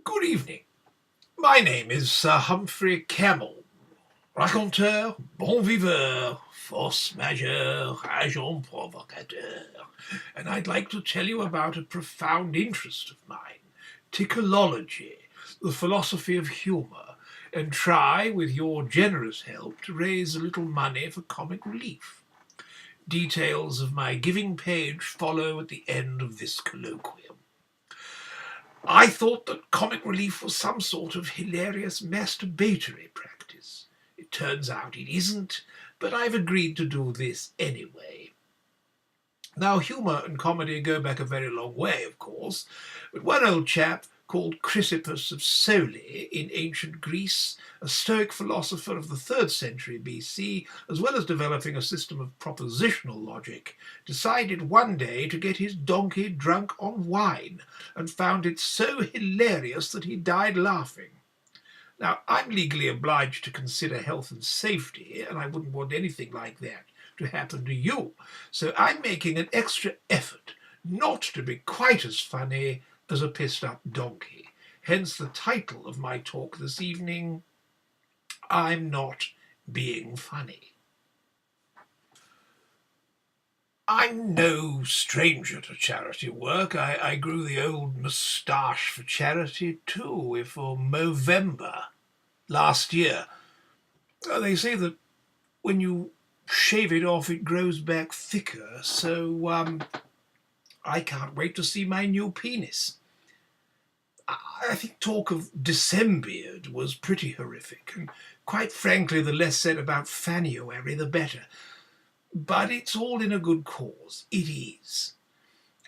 Good evening. My name is Sir Humphrey Camel, raconteur, bon viveur, force majeure, agent provocateur, and I'd like to tell you about a profound interest of mine, ticholology, the philosophy of humour, and try, with your generous help, to raise a little money for comic relief. Details of my giving page follow at the end of this colloquium. I thought that comic relief was some sort of hilarious masturbatory practice. It turns out it isn't, but I've agreed to do this anyway. Now, humour and comedy go back a very long way, of course, but one old chap called Chrysippus of Soli in ancient Greece, a Stoic philosopher of the 3rd century BC, as well as developing a system of propositional logic, decided one day to get his donkey drunk on wine and found it so hilarious that he died laughing. Now, I'm legally obliged to consider health and safety, and I wouldn't want anything like that to happen to you, so I'm making an extra effort not to be quite as funny as a pissed-up donkey. Hence the title of my talk this evening, I'm Not Being Funny. I'm no stranger to charity work. I grew the old moustache for charity too, for Movember last year. They say that when you shave it off, it grows back thicker, so I can't wait to see my new penis. I think talk of dissembeard was pretty horrific, and quite frankly, the less said about Fannuary, the better. But it's all in a good cause. It is.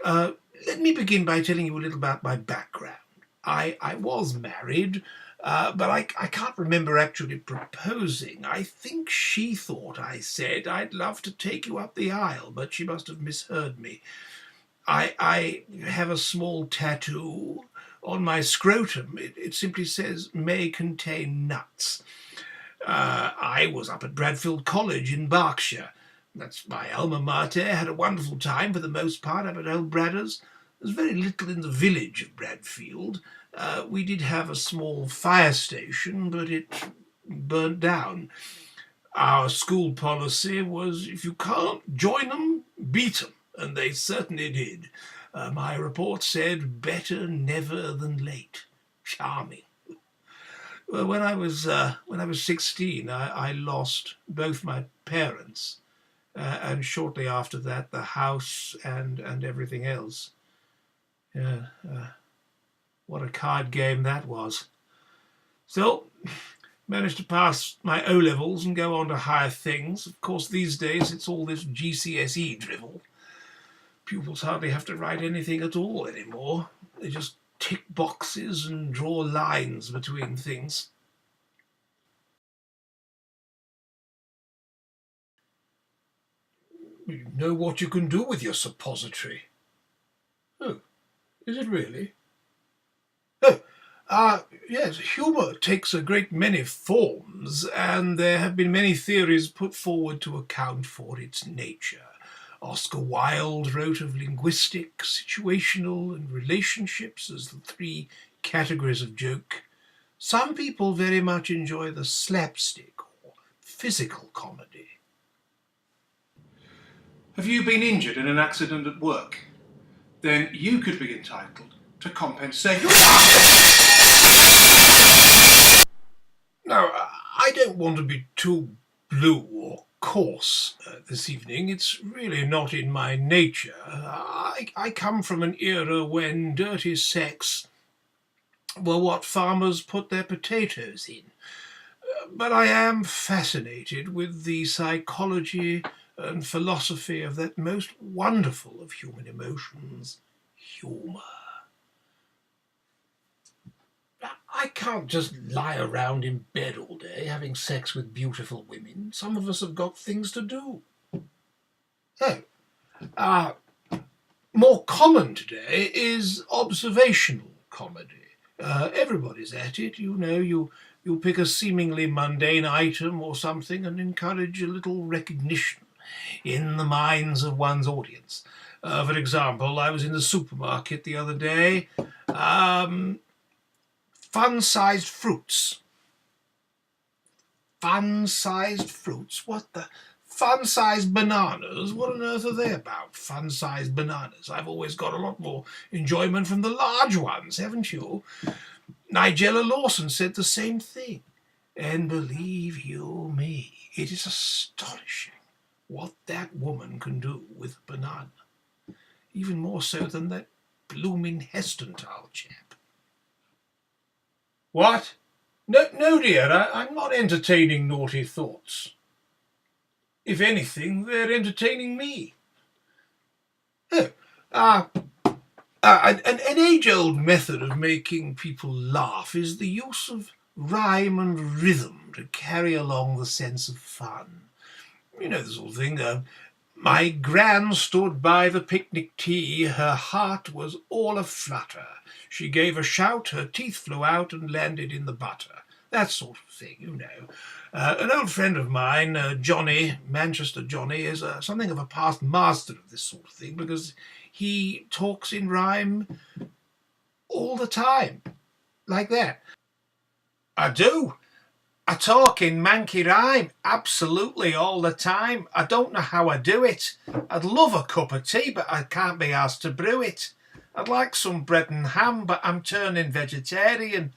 Let me begin by telling you a little about my background. I was married, but I can't remember actually proposing. I think she thought I said, I'd love to take you up the aisle, but she must have misheard me. I have a small tattoo on my scrotum. It simply says, may contain nuts. I was up at Bradfield College in Berkshire. That's my alma mater. Had a wonderful time for the most part up at old Bradders. There's very little in the village of Bradfield. We did have a small fire station, but it burnt down. Our school policy was, if you can't join them, beat them, and they certainly did. My report said, better never than late. Charming. Well, when I was 16, I lost both my parents, and shortly after that, the house and everything else. What a card game that was. Still, managed to pass my O-levels and go on to higher things. Of course, these days it's all this GCSE drivel. Pupils hardly have to write anything at all anymore. They just tick boxes and draw lines between things. You know what you can do with your suppository. Oh, is it really? Oh, yes, humour takes a great many forms, and there have been many theories put forward to account for its nature. Oscar Wilde wrote of linguistic, situational, and relationships as the 3 categories of joke. Some people very much enjoy the slapstick or physical comedy. Have you been injured in an accident at work? Then you could be entitled to compensation. Now, I don't want to be too blue or coarse this evening. It's really not in my nature. I come from an era when dirty sex were what farmers put their potatoes in. But I am fascinated with the psychology and philosophy of that most wonderful of human emotions, humour. I can't just lie around in bed all day having sex with beautiful women. Some of us have got things to do. More common today is observational comedy. Everybody's at it, you know. You pick a seemingly mundane item or something and encourage a little recognition in the minds of one's audience. For example, I was in the supermarket the other day. fun-sized fruits. Fun-sized fruits? What the? Fun-sized bananas? What on earth are they about? Fun-sized bananas. I've always got a lot more enjoyment from the large ones, haven't you? Nigella Lawson said the same thing. And believe you me, it is astonishing what that woman can do with a banana. Even more so than that blooming Hestenthal chap. What? No, dear, I'm not entertaining naughty thoughts. If anything, they're entertaining me. Oh, an age-old method of making people laugh is the use of rhyme and rhythm to carry along the sense of fun. You know the sort of thing. My Gran stood by the picnic tea, her heart was all aflutter. She gave a shout, her teeth flew out and landed in the butter. That sort of thing, you know. An old friend of mine, Johnny, Manchester Johnny, is something of a past master of this sort of thing because he talks in rhyme all the time, like that. I do. I talk in manky rhyme absolutely all the time. I don't know how I do it. I'd love a cup of tea, but I can't be asked to brew it. I'd like some bread and ham, but I'm turning vegetarian.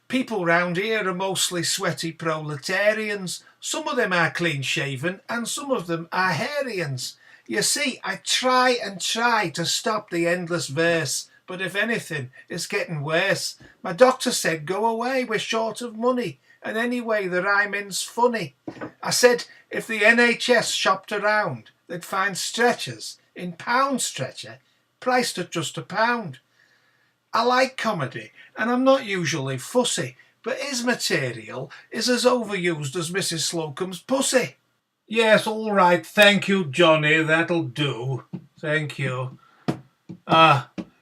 People round here are mostly sweaty proletarians. Some of them are clean-shaven and some of them are Hairyans. You see, I try to stop the endless verse, but if anything, it's getting worse. My doctor said, go away, we're short of money. And anyway, the rhyming's funny. I said, if the NHS shopped around, they'd find stretchers in pound stretcher, priced at just £1. I like comedy, and I'm not usually fussy, but his material is as overused as Mrs. Slocum's pussy. Yes, all right, thank you, Johnny, that'll do. Thank you.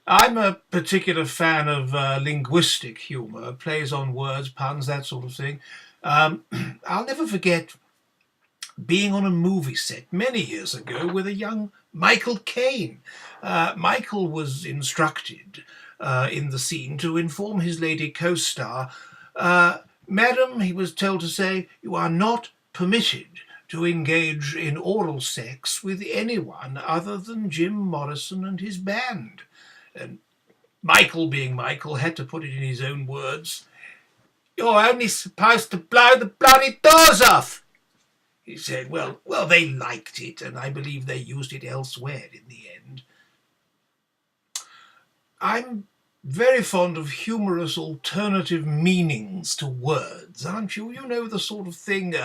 I'm a particular fan of linguistic humour, plays on words, puns, that sort of thing. I'll never forget being on a movie set many years ago with a young Michael Caine. Michael was instructed in the scene to inform his lady co-star, Madam, he was told to say, you are not permitted to engage in oral sex with anyone other than Jim Morrison and his band. And Michael, being Michael, had to put it in his own words. You're only supposed to blow the bloody doors off. He said, well, they liked it, and I believe they used it elsewhere in the end. I'm very fond of humorous alternative meanings to words, aren't you? You know the sort of thing,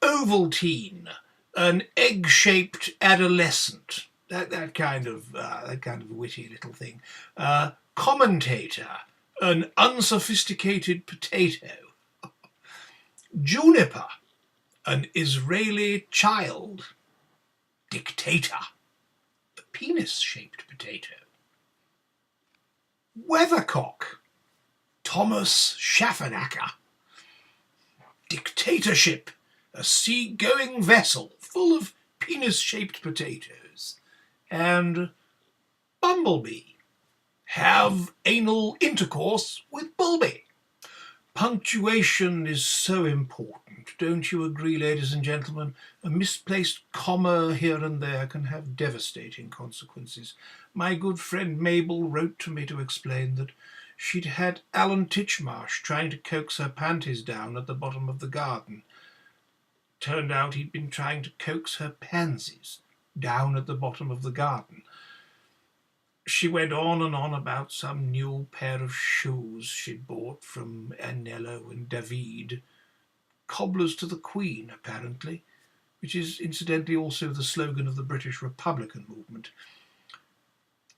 Ovaltine, an egg-shaped adolescent. That kind of witty little thing. Commentator, an unsophisticated potato. Juniper, an Israeli child. Dictator, a penis-shaped potato. Weathercock, Thomas Schaffenacker. Dictatorship, a sea-going vessel full of penis-shaped potatoes. And Bumblebee, have anal intercourse with Bulby. Punctuation is so important, don't you agree, ladies and gentlemen? A misplaced comma here and there can have devastating consequences. My good friend Mabel wrote to me to explain that she'd had Alan Titchmarsh trying to coax her panties down at the bottom of the garden. Turned out he'd been trying to coax her pansies down at the bottom of the garden. She went on and on about some new pair of shoes she'd bought from Anello and David. Cobblers to the Queen, apparently, which is incidentally also the slogan of the British Republican movement.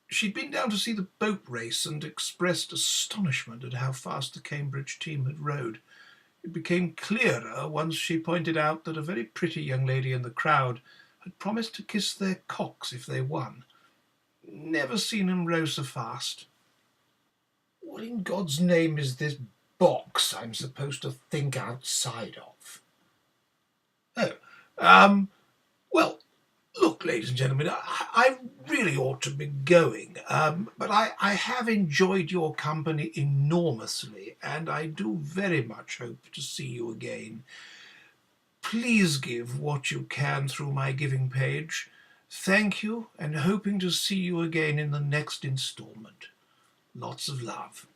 She'd been down to see the boat race and expressed astonishment at how fast the Cambridge team had rowed. It became clearer once she pointed out that a very pretty young lady in the crowd had promised to kiss their cocks if they won. Never seen 'em row so fast. What in God's name is this box I'm supposed to think outside of? Oh, well, look, Look, ladies and gentlemen, I really ought to be going, but I have enjoyed your company enormously, and I do very much hope to see you again. Please give what you can through my giving page. Thank you, and hoping to see you again in the next installment. Lots of love.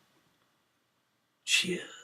Cheers.